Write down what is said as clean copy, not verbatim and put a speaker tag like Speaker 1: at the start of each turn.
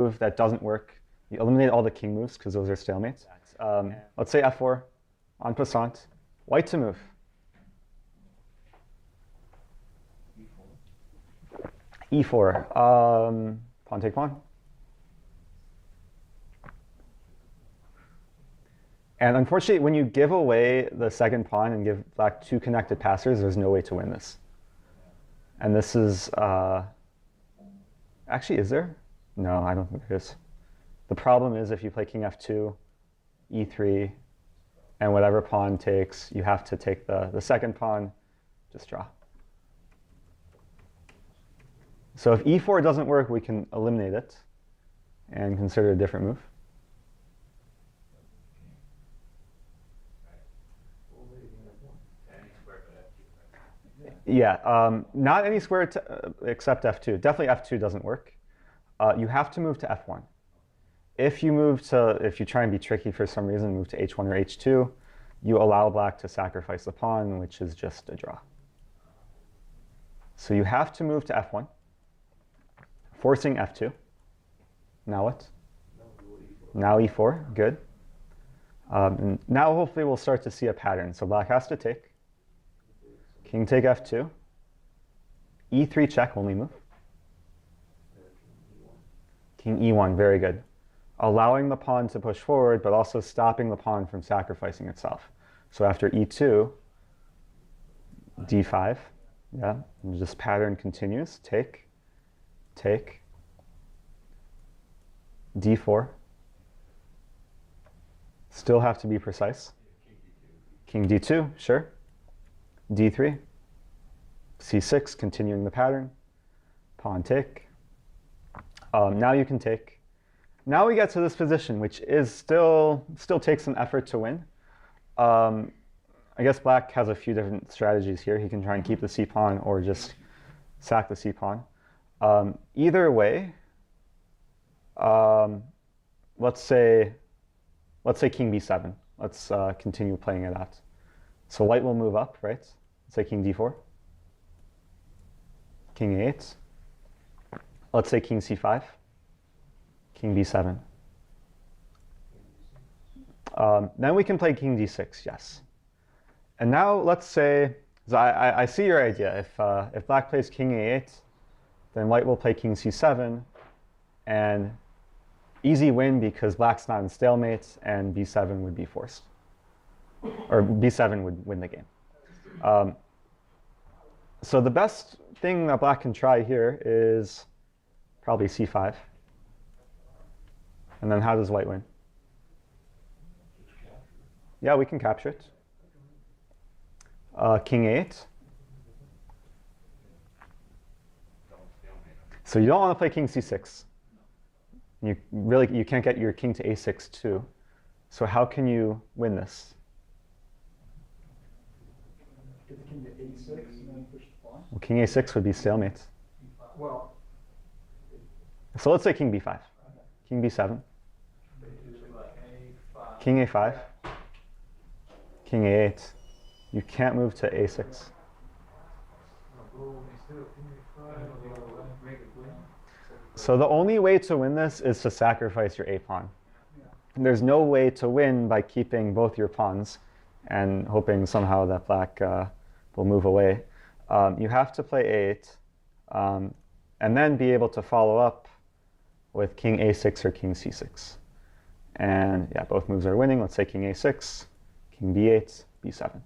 Speaker 1: move that doesn't work. You eliminate all the king moves because those are stalemates. Let's say f4, en passant. White to move. E4. Pawn take pawn. And unfortunately, when you give away the second pawn and give black two connected passers, there's no way to win this. And this is, actually, is there? No, I don't think there is. The problem is if you play king f2, e3, and whatever pawn takes, you have to take the second pawn, just draw. So if e4 doesn't work, we can eliminate it and consider a different move. Yeah, not any square except f2. Definitely f2 doesn't work. You have to move to f1. If you try and be tricky for some reason, move to h1 or h2, you allow black to sacrifice the pawn, which is just a draw. So you have to move to f1, forcing f2. Now what? Now e4, good. Now hopefully we'll start to see a pattern. So black has to take. King take f2. e3 check, only move. King e1, very good. Allowing the pawn to push forward, but also stopping the pawn from sacrificing itself. So after e2, d5, yeah, and this pattern continues. Take, take, d4. Still have to be precise. King d2, sure. d3, c6, continuing the pattern. Pawn take. Now you can take. Now we get to this position, which is still takes some effort to win. I guess black has a few different strategies here. He can try and keep the c-pawn or just sack the c-pawn. Either way, let's say king b7. Let's continue playing it out. So white will move up, right? Let's say king d4. King a8. Let's say king c5. King b7. Then we can play king d6, yes. And now let's say, so I see your idea. If black plays king a8, then white will play king c7. And easy win because black's not in stalemate, and b7 would be forced. Or b7 would win the game. So the best thing that black can try here is probably c5. And then how does white win? Yeah, we can capture it. King 8. So you don't want to play king c6. You can't get your king to a6 too. So how can you win this?
Speaker 2: Get the king to a6 and then push the pawn.
Speaker 1: Well, king a6 would be stalemate.
Speaker 2: Well,
Speaker 1: so let's say king b5. King b7. King a5. King a8. You can't move to a6. So the only way to win this is to sacrifice your a-pawn. There's no way to win by keeping both your pawns and hoping somehow that black will move away. You have to play a8 and then be able to follow up with king a6 or king c6. And yeah, both moves are winning. Let's say king a6, king b8, b7.